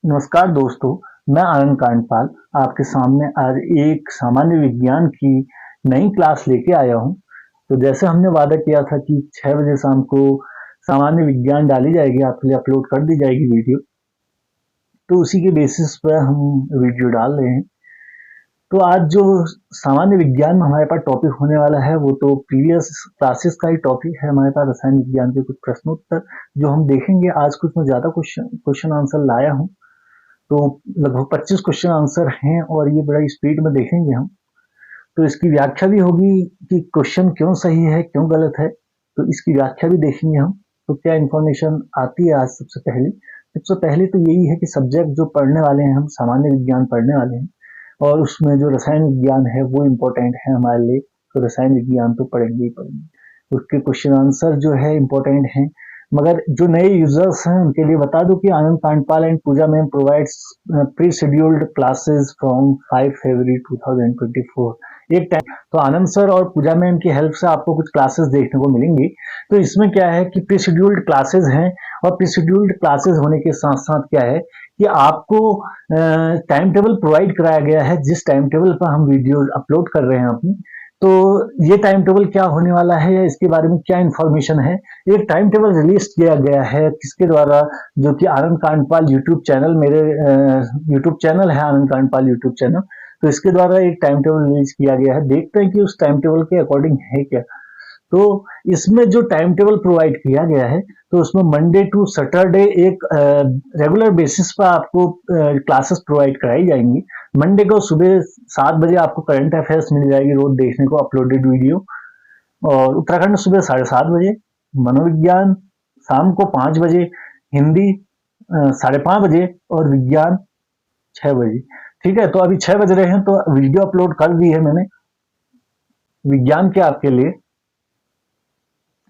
नमस्कार दोस्तों, मैं आनंद कांडपाल आपके सामने आज एक सामान्य विज्ञान की नई क्लास लेके आया हूं। तो जैसे हमने वादा किया था कि 6 बजे शाम को सामान्य विज्ञान डाली जाएगी, आपके लिए अपलोड कर दी जाएगी वीडियो। तो उसी के बेसिस पर हम वीडियो डाल रहे हैं। तो आज जो सामान्य विज्ञान में हमारे पास टॉपिक होने वाला है वो तो प्रीवियस क्लासेस का ही टॉपिक है। हमारे पास रसायन विज्ञान के कुछ प्रश्नोत्तर जो हम देखेंगे। आज कुछ मैं ज्यादा क्वेश्चन आंसर लाया हूँ, तो लगभग 25 क्वेश्चन आंसर हैं और ये बड़ा स्पीड में देखेंगे हम। तो इसकी व्याख्या भी होगी कि क्वेश्चन क्यों सही है, क्यों गलत है, तो इसकी व्याख्या भी देखेंगे हम। तो क्या इंफॉर्मेशन आती है आज सबसे पहले तो यही है कि सब्जेक्ट जो पढ़ने वाले हैं, हम सामान्य विज्ञान पढ़ने वाले हैं और उसमें जो रसायन विज्ञान है वो इम्पोर्टेंट है हमारे लिए। तो रसायन विज्ञान तो पढ़ेंगे ही पढ़ेंगे, उसके क्वेश्चन आंसर जो है इम्पोर्टेंट हैं। मगर जो नए यूजर्स हैं उनके लिए बता दूं कि Anand Kandpal and Puja ma'am provides pre scheduled classes from 5 February 2024। एक टाइम तो आनंद सर और पूजा मैम की हेल्प से आपको कुछ क्लासेस देखने को मिलेंगी। तो इसमें क्या है कि प्री शेड्यूल्ड क्लासेस हैं और प्री शेड्यूल्ड क्लासेस होने के साथ साथ क्या है कि आपको टाइम टेबल प्रोवाइड कराया गया है। जिस टाइम टेबल पर हम वीडियो अपलोड कर रहे हैं अपनी, तो ये टाइम टेबल क्या होने वाला है या इसके बारे में क्या इन्फॉर्मेशन है। एक टाइम टेबल रिलीज किया गया है किसके द्वारा, जो कि आनंद कांडपाल यूट्यूब चैनल, मेरे यूट्यूब चैनल है आनंद कांडपाल यूट्यूब चैनल, तो इसके द्वारा एक टाइम टेबल रिलीज किया गया है। देखते हैं कि उस टाइम टेबल के अकॉर्डिंग है क्या। तो इसमें जो टाइम टेबल प्रोवाइड किया गया है, तो उसमें मंडे टू सैटरडे एक रेगुलर बेसिस पर आपको क्लासेस प्रोवाइड कराई जाएंगी। मंडे को सुबह 7 बजे आपको करंट अफेयर्स मिल जाएगी रोज देखने को अपलोडेड वीडियो, और उत्तराखंड सुबह 7:30 बजे, मनोविज्ञान शाम को 5 बजे, हिंदी 5:30 बजे और विज्ञान 6 बजे। ठीक है, तो अभी 6 बज रहे हैं तो वीडियो अपलोड कर दी है मैंने विज्ञान के आपके लिए।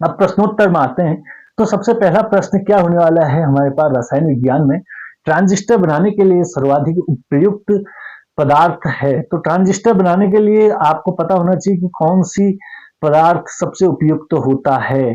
अब प्रश्नोत्तर में आते हैं। तो सबसे पहला प्रश्न क्या होने वाला है हमारे पास रसायन विज्ञान में, ट्रांजिस्टर बनाने के लिए सर्वाधिक उपयुक्त पदार्थ है। तो ट्रांजिस्टर बनाने के लिए आपको पता होना चाहिए कि कौन सी पदार्थ सबसे उपयुक्त होता है।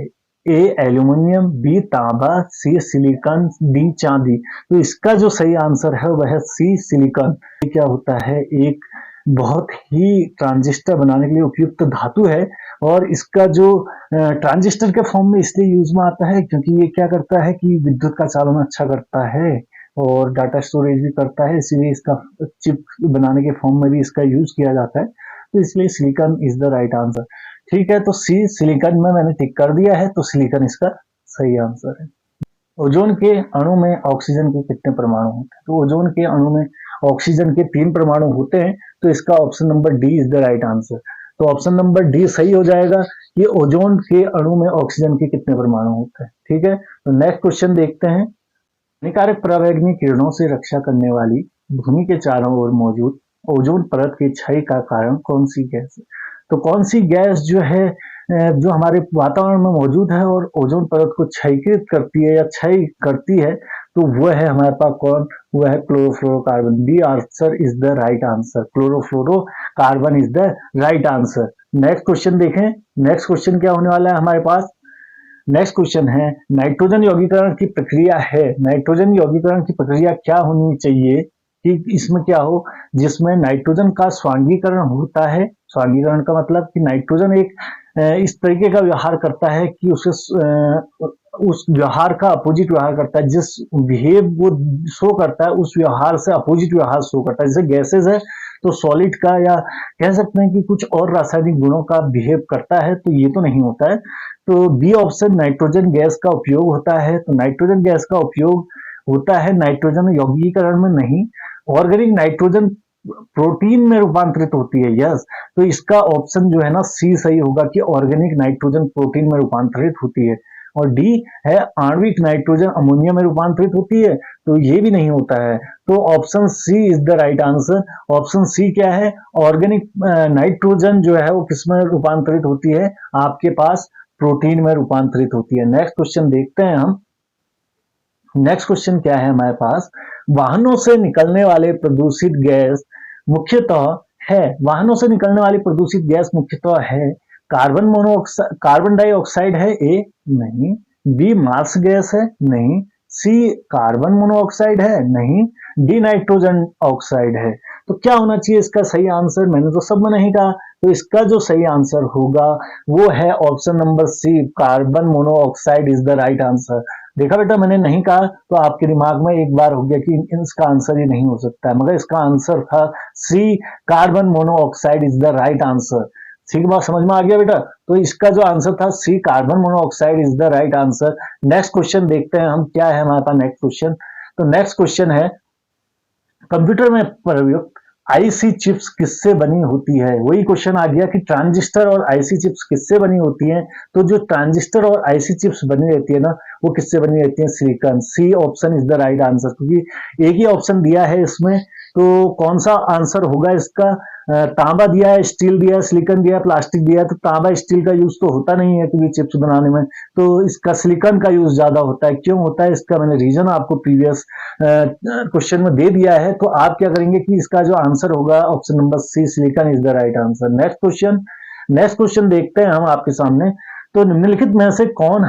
ए एल्यूमिनियम, बी तांबा, सी सिलिकॉन, डी चांदी। तो इसका जो सही आंसर है वह है सी सिलिकॉन। क्या होता है, एक बहुत ही ट्रांजिस्टर बनाने के लिए उपयुक्त धातु है और इसका जो ट्रांजिस्टर के फॉर्म में इसलिए यूज में आता है क्योंकि ये क्या करता है कि विद्युत का चालन अच्छा करता है और डाटा स्टोरेज भी करता है, इसीलिए इसका चिप बनाने के फॉर्म में भी इसका यूज किया जाता है। तो इसलिए silicon is the right answer. ठीक है, तो सी सिलिकॉन में मैंने टिक कर दिया है, तो सिलिकॉन इसका सही आंसर है। ओजोन के अणु में ऑक्सीजन के कितने परमाणु होते हैं? तो ओजोन के अणु में ऑक्सीजन के 3 परमाणु होते हैं, तो इसका option number D is the right answer. तो ऑप्शन नंबर डी सही हो जाएगा कि ओजोन के अणु में ऑक्सीजन के कितने परमाणु होते हैं। ठीक है, तो नेक्स्ट क्वेश्चन देखते हैं। हानिकारक पराबैंगनी किरणों से रक्षा करने वाली भूमि के चारों ओर मौजूद ओजोन परत के क्षय का कारण कौन सी गैस है? तो कौन सी गैस जो है जो हमारे वातावरण में मौजूद है और ओजोन परत को क्षयकृत करती है या क्षय करती है, तो वह है हमारे पास कौन, वह है chlorofluorocarbon. D answer is the right answer, chlorofluorocarbon is the right answer. Next question देखें। नेक्स्ट क्वेश्चन क्या होने वाला है हमारे पास। नेक्स्ट क्वेश्चन है नाइट्रोजन यौगीकरण की प्रक्रिया है। नाइट्रोजन यौगीकरण की प्रक्रिया क्या होनी चाहिए कि इसमें क्या हो, जिसमें नाइट्रोजन का स्वांगीकरण होता है। स्वांगीकरण का मतलब कि नाइट्रोजन एक इस तरीके का व्यवहार करता है कि उसे उस व्यवहार का अपोजिट व्यवहार करता है, जिस बिहेव वो शो करता है उस व्यवहार से अपोजिट व्यवहार शो करता है। जैसे गैसेज है तो सॉलिड का या कह सकते हैं कि कुछ और रासायनिक गुणों का बिहेव करता है, तो ये तो नहीं होता है। तो बी ऑप्शन नाइट्रोजन गैस का उपयोग होता है। तो नाइट्रोजन गैस का उपयोग होता है नाइट्रोजन यौगीकरण में नहीं। ऑर्गेनिक नाइट्रोजन प्रोटीन में रूपांतरित होती है, यस। तो इसका ऑप्शन जो है ना सी सही होगा कि ऑर्गेनिक नाइट्रोजन प्रोटीन में रूपांतरित होती है। और डी है आणविक नाइट्रोजन अमोनिया में रूपांतरित होती है, तो ये भी नहीं होता है। तो option C is the right answer. Option C क्या है, ऑर्गेनिक नाइट्रोजन जो है वो किसमें रूपांतरित होती है, आपके पास प्रोटीन में रूपांतरित होती है। नेक्स्ट क्वेश्चन देखते हैं हम। नेक्स्ट क्वेश्चन क्या है हमारे पास, वाहनों से निकलने वाले प्रदूषित गैस मुख्यतः है, वाहनों से निकलने वाली प्रदूषित गैस मुख्यतः है कार्बन डाइऑक्साइड है, ए नहीं। बी मार्स गैस है, नहीं। सी कार्बन मोनोऑक्साइड है, नहीं। डी नाइट्रोजन ऑक्साइड है। तो क्या होना चाहिए इसका सही आंसर? मैंने तो सब में नहीं कहा, तो इसका जो सही आंसर होगा वो है option number C, carbon monoxide is the right answer. देखा बेटा, मैंने नहीं कहा तो आपके दिमाग में एक बार हो गया कि इसका आंसर ये नहीं हो सकता है, मगर इसका आंसर था C, carbon monoxide is the right answer. ठीक बात समझ में आ गया बेटा? तो इसका जो आंसर था C, carbon monoxide is the right answer. Next question देखते हैं हम, क्या है हमारे पास नेक्स्ट क्वेश्चन। तो नेक्स्ट क्वेश्चन है, कंप्यूटर में प्रयुक्त आईसी चिप्स किससे बनी होती है? वही क्वेश्चन आ गया कि ट्रांजिस्टर और आईसी चिप्स किससे बनी होती हैं। तो जो ट्रांजिस्टर और आईसी चिप्स बनी रहती है ना, वो किससे बनी रहती है? Silicon. C option is the right answer, क्योंकि एक ही ऑप्शन दिया है इसमें, तो कौन सा आंसर होगा इसका? तांबा दिया है, स्टील दिया है, सिलिकॉन दिया है, प्लास्टिक दिया है। तो तांबा स्टील का यूज तो होता नहीं है क्योंकि चिप्स बनाने में, तो इसका सिलिकॉन का यूज ज्यादा होता है। क्यों होता है इसका मैंने रीजन आपको प्रीवियस क्वेश्चन में दे दिया है। तो आप क्या करेंगे कि इसका जो आंसर होगा option number C, silicon is the right answer. Next question देखते हैं हम आपके सामने। तो निम्नलिखित में से कौन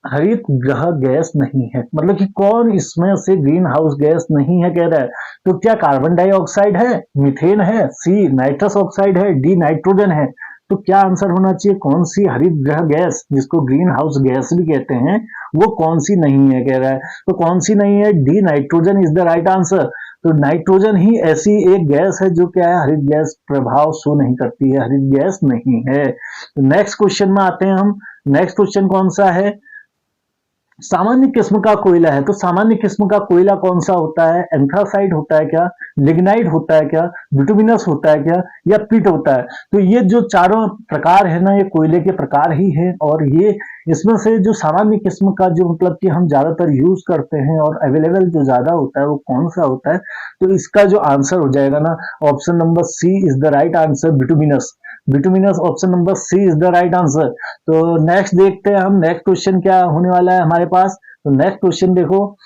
हरित ग्रह गैस नहीं है? मतलब कि कौन इसमें से ग्रीन हाउस गैस नहीं है कह रहा है। तो क्या कार्बन डाइऑक्साइड है, मीथेन है, सी नाइट्रस ऑक्साइड है, डी नाइट्रोजन है। तो क्या आंसर होना चाहिए? कौन सी हरित ग्रह गैस, जिसको ग्रीन हाउस गैस भी कहते हैं, वो कौन सी नहीं है कह रहा है। तो कौन सी नहीं है? D nitrogen is the right answer. तो नाइट्रोजन ही ऐसी एक गैस है जो क्या है, हरित गैस प्रभाव शो नहीं करती है, हरित गैस नहीं है। तो नेक्स्ट क्वेश्चन में आते हैं हम। नेक्स्ट क्वेश्चन कौन सा है? सामान्य किस्म का कोयला है। तो सामान्य किस्म का कोयला कौन सा होता है? एंथ्रासाइट होता है क्या, लिग्नाइट होता है क्या, बिटुमिनस होता है क्या, या पीट होता है? तो ये जो चारों प्रकार है ना, ये कोयले के प्रकार ही है। और ये इसमें से जो सामान्य किस्म का जो मतलब कि हम ज्यादातर यूज करते हैं और अवेलेबल जो ज्यादा होता है वो कौन सा होता है? तो इसका जो आंसर हो जाएगा ना, option number C is the right answer, bituminous. Bituminous option number C is the right answer. तो नेक्स्ट देखते हैं हम, नेक्स्ट क्वेश्चन क्या होने वाला है हमारे पास। तो नेक्स्ट क्वेश्चन देखो,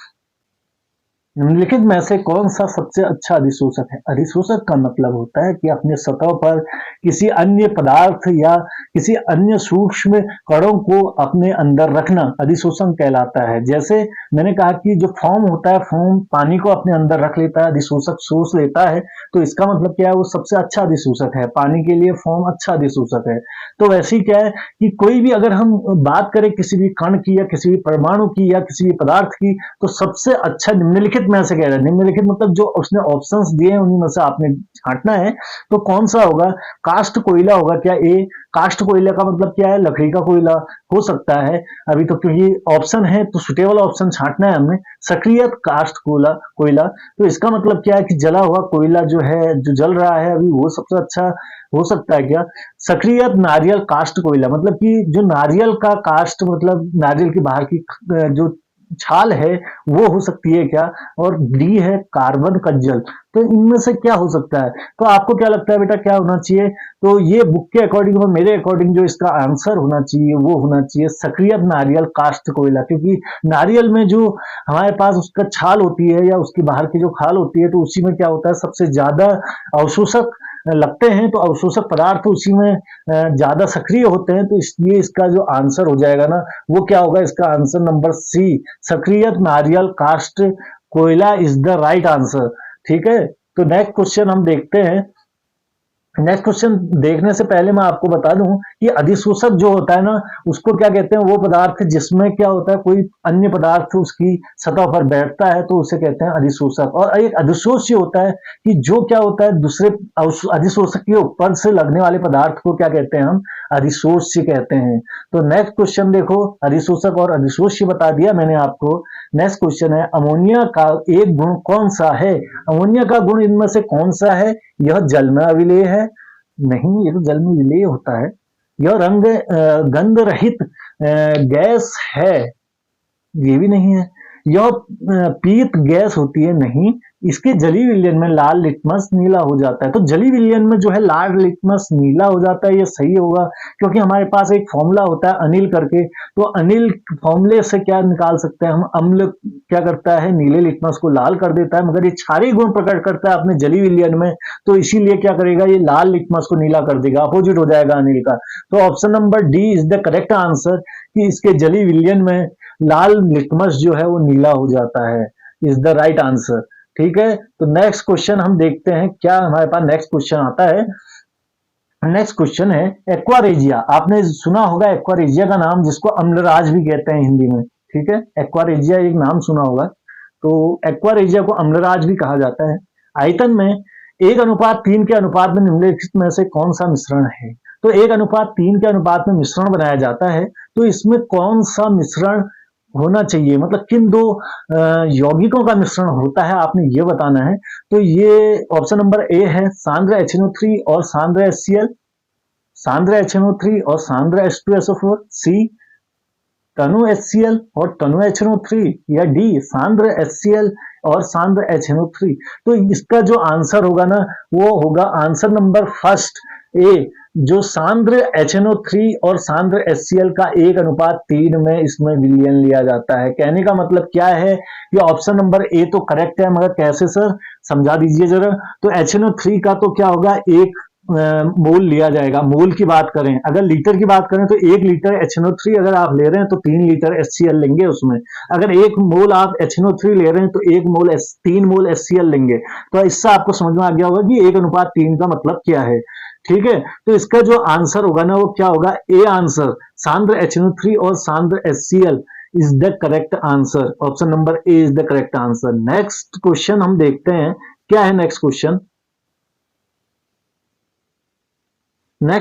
निम्नलिखित में से कौन सा सबसे अच्छा अधिशोषक है? अधिशोषक का मतलब होता है कि अपने सतह पर किसी अन्य पदार्थ या किसी अन्य सूक्ष्म कणों को अपने अंदर रखना अधिशोषण कहलाता है। जैसे मैंने कहा कि जो फोम होता है, फोम पानी को अपने अंदर रख लेता है, अधिशोषक सोच लेता है। तो इसका मतलब क्या है? वो सबसे अच्छा अधिशोषक है, पानी के लिए फोम अच्छा अधिशोषक है। तो वैसे ही क्या है कि कोई भी अगर हम बात करें किसी भी कण की या किसी भी परमाणु की या किसी भी पदार्थ की, तो सबसे अच्छा निम्नलिखित में से कह रहा है। निम्नलिखित मतलब जो उसने ऑप्शंस दिए हैं उन्हीं में से आपने छांटना है। तो कौन सा होगा? कास्ट कोयला होगा क्या? ए, कास्ट कोयला का मतलब क्या है? लकड़ी का कोयला हो सकता है। अभी तो क्योंकि ऑप्शन है तो सुटेबल ऑप्शन छांटना है हमने। सक्रिय कास्ट कोयला, तो इसका मतलब क्या है कि जला हुआ कोयला जो है, जो जल रहा है अभी, वो सबसे अच्छा हो सकता है क्या? सक्रिय नारियल कास्ट कोयला, मतलब कि जो नारियल का कास्ट मतलब नारियल की बाहर की जो छाल है वो हो सकती है क्या? और डी है कार्बन का जल। तो इनमें से क्या हो सकता है? तो आपको क्या लगता है बेटा क्या होना चाहिए? तो ये बुक के अकॉर्डिंग और मेरे अकॉर्डिंग जो इसका आंसर होना चाहिए वो होना चाहिए सक्रिय नारियल कास्ट कोयला। क्योंकि नारियल में जो हमारे पास उसका छाल होती है या उसकी बाहर की जो खाल होती है, तो उसी में क्या होता है, सबसे ज्यादा अवशोषक लगते हैं। तो अवशोषक पदार्थ उसी में ज्यादा सक्रिय होते हैं। तो इसलिए इसका जो आंसर हो जाएगा ना, वो क्या होगा? इसका आंसर नंबर सी, सक्रिय नारियल कास्ट कोयला इज द राइट आंसर। ठीक है, तो नेक्स्ट क्वेश्चन हम देखते हैं। नेक्स्ट क्वेश्चन देखने से पहले मैं आपको बता दूं कि अधिशोषक जो होता है ना, उसको क्या कहते हैं? वो पदार्थ जिसमें क्या होता है, कोई अन्य पदार्थ उसकी सतह पर बैठता है, तो उसे कहते हैं अधिशोषक। और एक अधिशोष्य होता है कि जो क्या होता है, दूसरे अधिशोषक के ऊपर से लगने वाले पदार्थ को क्या कहते हैं? हम अधिशोष्य कहते हैं। तो नेक्स्ट क्वेश्चन देखो, अधिशोषक और अधिशोष्य बता दिया मैंने आपको। नेक्स्ट क्वेश्चन है, अमोनिया का एक गुण कौन सा है? अमोनिया का गुण इनमें से कौन सा है? यह जल में अविलेय है? नहीं, ये तो जल में विलेय होता है। यह गंध रहित गैस है? ये भी नहीं है। यह पीत गैस होती है? नहीं। इसके जली विलयन में लाल लिटमस नीला हो जाता है। तो जली विलयन में जो है लाल लिटमस नीला हो जाता है, ये सही होगा, क्योंकि हमारे पास एक फॉर्मूला होता है अनिल करके। तो अनिल फॉर्मूले से क्या निकाल सकते हैं हम? अम्ल क्या करता है? नीले लिटमस को लाल कर देता है, मगर ये क्षारीय गुण प्रकट करता है अपने जली विलयन में, तो इसीलिए क्या करेगा? ये लाल लिटमस को नीला कर देगा, अपोजिट हो जाएगा अनिल का। तो option number D is the correct answer, कि इसके जली विलयन में लाल लिटमस जो है वो नीला हो जाता है, इज द राइट आंसर। ठीक है, तो नेक्स्ट क्वेश्चन हम देखते हैं क्या हमारे पास नेक्स्ट क्वेश्चन आता है। नेक्स्ट क्वेश्चन है एक्वारेजिया। आपने सुना होगा एक्वारेजिया का नाम, जिसको अम्लराज भी कहते हैं हिंदी में। ठीक है, एक्वारेजिया एक नाम सुना होगा, तो एक्वारेजिया को अम्लराज भी कहा जाता है। आयतन में 1:3 के अनुपात में निम्नलिखित में से कौन सा मिश्रण है? तो 1:3 के अनुपात में मिश्रण बनाया जाता है, तो इसमें कौन सा मिश्रण होना चाहिए, मतलब किन दो यौगिकों का मिश्रण होता है, आपने ये बताना है। तो ये ऑप्शन नंबर ए है, सांद्र HNO3 और सांद्र HCl, सांद्र HNO3 और सांद्र H2SO4, सी तनु HCl और तनु HNO3, या डी सांद्र HCl और सांद्र HNO3। तो इसका जो आंसर होगा ना, वो होगा आंसर नंबर फर्स्ट ए, जो सांद्र HNO3 और सांद्र HCl का 1:3 में इसमें विलयन लिया जाता है। कहने का मतलब क्या है, ये ऑप्शन नंबर ए तो करेक्ट है, मगर कैसे सर, समझा दीजिए जरा। तो HNO3 का तो क्या होगा, 1 मोल लिया जाएगा। मोल की बात करें, अगर लीटर की बात करें तो 1 लीटर HNO3 अगर आप ले रहे हैं तो 3 लीटर HCl लेंगे उसमें। अगर 1 मोल आप HNO3 ले रहे हैं तो 3 मोल HCl लेंगे। तो इससे आपको समझ में आ गया होगा कि 1:3 का मतलब क्या है। ठीक है, तो इसका जो आंसर होगा ना, वो क्या होगा, ए आंसर, सांद्र HNO3 और सांद्र HCl is the correct answer. Option number A is the correct answer. Next question हम देखते हैं क्या है। नेक्स्ट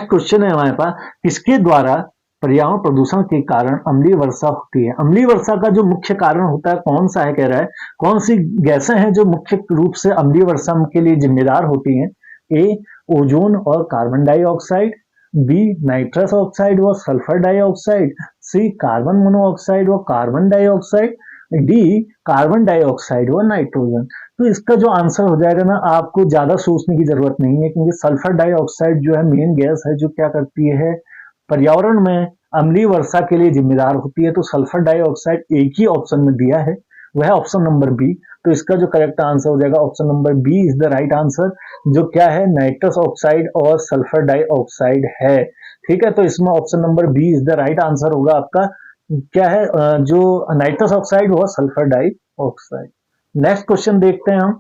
क्वेश्चन है हमारे पास, किसके द्वारा पर्यावरण प्रदूषण के कारण अम्लीय वर्षा होती है? अम्लीय वर्षा का जो मुख्य कारण होता है कौन सा है, कह रहा है कौन सी गैसें हैं जो मुख्य रूप से अम्लीय वर्षा के लिए जिम्मेदार होती हैं? ए ओजोन और carbon dioxide, B nitrous oxide व sulphur dioxide, C carbon monoxide व carbon dioxide, D carbon dioxide व नाइट्रोजन। तो इसका जो आंसर हो जाएगा ना, आपको ज्यादा सोचने की जरूरत नहीं है, क्योंकि सल्फर डाइऑक्साइड जो है मेन गैस है जो क्या करती है, पर्यावरण में अम्लीय वर्षा के लिए जिम्मेदार होती है। तो सल्फर डाइऑक्साइड एक ही ऑप्शन में दिया है, वह ऑप्शन नंबर बी। तो इसका जो करेक्ट आंसर हो जाएगा option number B is the right answer, जो क्या है, नाइट्रस ऑक्साइड और सल्फर डाइऑक्साइड है। ठीक है, तो इसमें option number B is the right answer होगा आपका, क्या है, जो नाइट्रस ऑक्साइड व सल्फर डाइऑक्साइड। नेक्स्ट क्वेश्चन देखते हैं हम।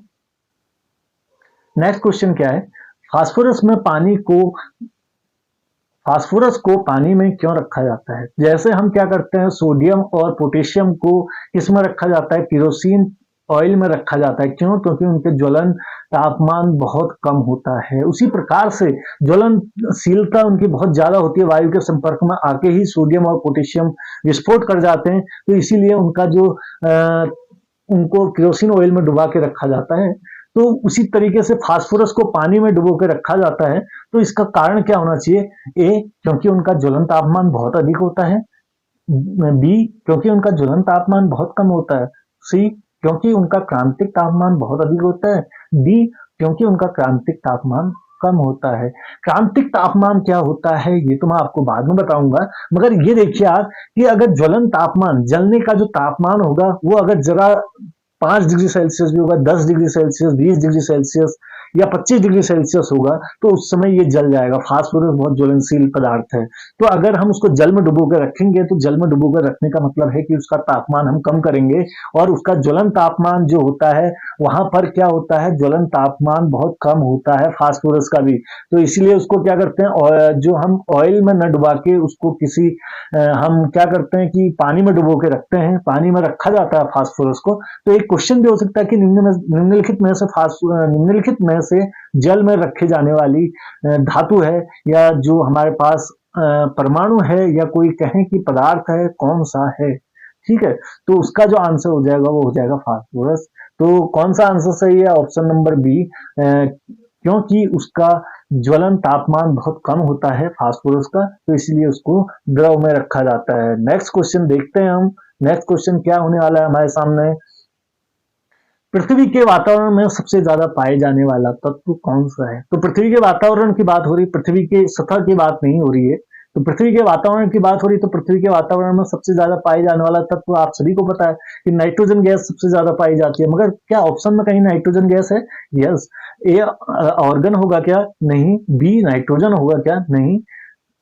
नेक्स्ट क्वेश्चन क्या है, फास्फोरस को पानी में क्यों रखा जाता है? जैसे हम क्या करते हैं, सोडियम और पोटेशियम को किसमें रखा जाता है, केरोसिन ऑयल में रखा जाता है। क्यों? क्योंकि उनके ज्वलन तापमान बहुत कम होता है। उसी प्रकार से ज्वलनशीलता उनकी बहुत ज्यादा होती है, वायु के संपर्क में आके ही सोडियम और पोटेशियम विस्फोट कर जाते हैं। तो इसीलिए उनका जो उनको केरोसिन ऑयल में डुबा के रखा जाता है। तो उसी तरीके से फास्फोरस को पानी में डुबो के रखा जाता है। तो इसका कारण क्या होना चाहिए? ए क्योंकि उनका ज्वलन तापमान बहुत अधिक होता है, बी क्योंकि उनका ज्वलन तापमान बहुत कम होता है, सी क्योंकि उनका क्रांतिक तापमान बहुत अधिक होता है, डी क्योंकि उनका क्रांतिक तापमान कम होता है। क्रांतिक तापमान क्या होता है ये तो मैं आपको बाद में बताऊंगा, मगर ये देखिए आप कि अगर ज्वलन तापमान, जलने का जो तापमान होगा वो अगर जरा 5 डिग्री सेल्सियस भी होगा, 10 डिग्री सेल्सियस, 20 डिग्री सेल्सियस या 25 डिग्री सेल्सियस होगा, तो उस समय ये जल जाएगा। फास्फोरस बहुत ज्वलनशील पदार्थ है, तो अगर हम उसको जल में डुबो कर रखेंगे, तो जल में डुबो कर रखने का मतलब है कि उसका तापमान हम कम करेंगे, और उसका ज्वलन तापमान जो होता है वहां पर क्या होता है, ज्वलन तापमान बहुत कम होता है फास्फोरस का भी। तो इसलिए उसको क्या करते हैं, और जो हम ऑयल में न डुबा के उसको किसी हम क्या करते हैं कि पानी में डुबो के रखते हैं, पानी में रखा जाता है फास्फोरस को। तो एक क्वेश्चन भी हो सकता है कि निम्नलिखित में से जल में रखे जाने वाली धातु है, या जो हमारे पास परमाणु है, या कोई कहें कि पदार्थ है, कौन सा है? ठीक है, तो उसका जो आंसर हो जाएगा वो हो जाएगा फास्फोरस। तो कौन सा आंसर सही है? ऑप्शन नंबर बी, क्योंकि उसका ज्वलन तापमान बहुत कम होता है फास्फोरस का, तो इसलिए उसको द्रव में रखा जाता है। नेक्स्ट क्वेश्चन देखते हैं हम। नेक्स्ट क्वेश्चन क्या होने वाला है हमारे सामने, पृथ्वी के वातावरण में सबसे ज्यादा पाए जाने वाला तत्व कौन सा है? तो पृथ्वी के वातावरण की बात हो रही, पृथ्वी के सतह की बात नहीं हो रही है। तो पृथ्वी के वातावरण की बात हो रही, तो पृथ्वी के वातावरण में सबसे ज्यादा पाए जाने वाला तत्व आप सभी को पता है कि नाइट्रोजन गैस सबसे ज्यादा पाई जाती है। मगर क्या ऑप्शन में कहीं नाइट्रोजन गैस है? यस। ए ऑर्गन होगा क्या? नहीं। बी नाइट्रोजन होगा क्या? नहीं।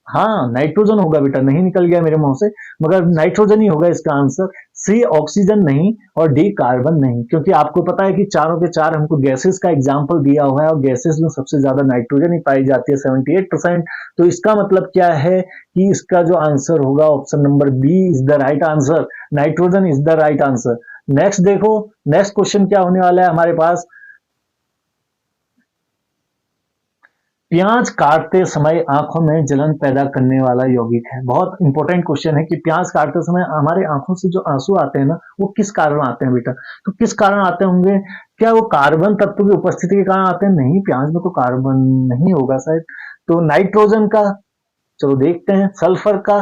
हाँ, नाइट्रोजन होगा बेटा, नहीं निकल गया मेरे मुंह से, मगर नाइट्रोजन ही होगा इसका आंसर। सी ऑक्सीजन नहीं और डी कार्बन नहीं, क्योंकि आपको पता है कि चारों के चार हमको गैसेस का एग्जाम्पल दिया हुआ है और गैसेस में सबसे ज्यादा नाइट्रोजन ही पाई जाती है 78%। तो इसका मतलब क्या है कि इसका जो आंसर होगा option number B is the right answer, nitrogen is the right answer. Next देखो, नेक्स्ट क्वेश्चन क्या होने वाला है हमारे पास। प्याज काटते समय आंखों में जलन पैदा करने वाला यौगिक है। बहुत इंपॉर्टेंट क्वेश्चन है कि प्याज काटते समय हमारे आंखों से जो आंसू आते हैं ना, वो किस कारण आते हैं बेटा। तो किस कारण आते होंगे, क्या वो कार्बन तत्व की उपस्थिति के कारण आते हैं? नहीं, प्याज में तो कार्बन नहीं होगा शायद। तो नाइट्रोजन का, चलो देखते हैं, सल्फर का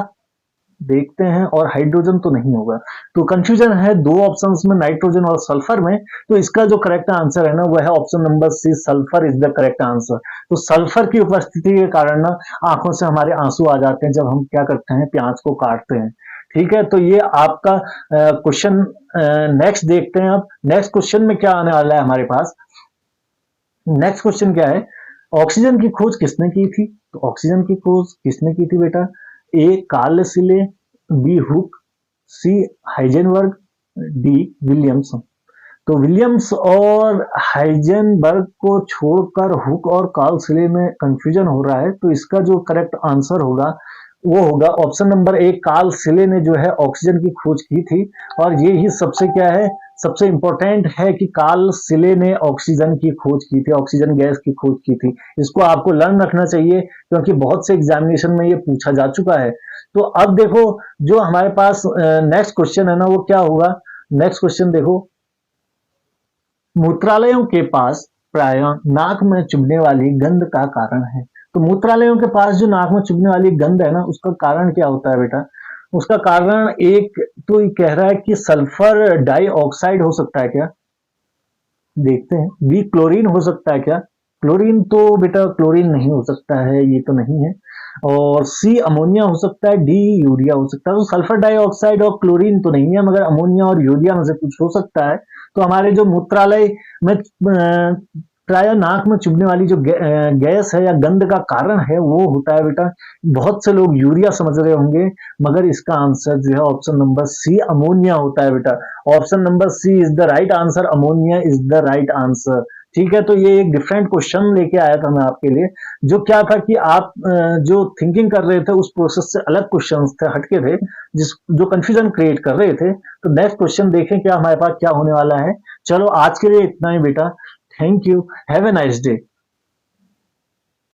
देखते हैं, और हाइड्रोजन तो नहीं होगा। तो कंफ्यूजन है दो ऑप्शंस में, नाइट्रोजन और सल्फर में। तो इसका जो करेक्ट आंसर है ना, वह है option number C, sulphur is the correct answer. तो सल्फर की उपस्थिति के कारण ना आंखों से हमारे आंसू आ जाते हैं जब हम क्या करते हैं, प्याज को काटते हैं। ठीक है, तो ये आपका क्वेश्चन। नेक्स्ट देखते हैं। अब नेक्स्ट क्वेश्चन में क्या आने वाला है हमारे पास। नेक्स्ट क्वेश्चन क्या है, ऑक्सीजन की खोज किसने की थी? तो ऑक्सीजन की खोज किसने की थी बेटा? ए कार्ल सिले, बी हुक, सी हाइजेनबर्ग, डी विलियम्स। तो विलियम्स और हाइजेनबर्ग को छोड़कर हुक और कार्ल सिले में कंफ्यूजन हो रहा है। तो इसका जो करेक्ट आंसर होगा वो होगा ऑप्शन नंबर ए, कार्ल सिले ने जो है ऑक्सीजन की खोज की थी। और ये ही सबसे क्या है, सबसे इंपॉर्टेंट है कि कार्ल सिले ने ऑक्सीजन की खोज की थी, ऑक्सीजन गैस की खोज की थी। इसको आपको लर्न रखना चाहिए, क्योंकि बहुत से एग्जामिनेशन में ये पूछा जा चुका है। तो अब देखो, जो हमारे पास नेक्स्ट क्वेश्चन है ना, वो क्या होगा। नेक्स्ट क्वेश्चन देखो, मूत्रालयों के पास प्राय नाक में चुभने वाली गंध का कारण है। तो मूत्रालयों के पास जो नाक में चुभने वाली गंध है ना, उसका कारण क्या होता है बेटा? उसका कारण एक तो ये कह रहा है कि सल्फर डाइऑक्साइड हो सकता है क्या, देखते हैं। बी क्लोरीन हो सकता है क्या? क्लोरीन तो बेटा, क्लोरीन नहीं हो सकता है, ये तो नहीं है। और सी अमोनिया हो सकता है, डी यूरिया हो सकता है। तो सल्फर डाइऑक्साइड और क्लोरीन तो नहीं है, मगर अमोनिया और यूरिया में से कुछ हो सकता है। तो हमारे जो मूत्रालय में प्राय नाक में चुभने वाली जो गैस है या गंध का कारण है, वो होता है बेटा, बहुत से लोग यूरिया समझ रहे होंगे, मगर इसका आंसर जो है ऑप्शन नंबर सी, अमोनिया होता है बेटा। Option number C is the right answer, ammonia is the right answer. ठीक है, तो ये एक डिफरेंट क्वेश्चन लेके आया था मैं आपके लिए, जो क्या था कि आप जो थिंकिंग कर रहे थे उस प्रोसेस से अलग क्वेश्चंस थे, हटके थे, जिस जो कंफ्यूजन क्रिएट कर रहे थे। तो नेक्स्ट क्वेश्चन देखें क्या हमारे पास क्या होने वाला है। चलो आज के लिए इतना ही बेटा, thank you, have a nice day.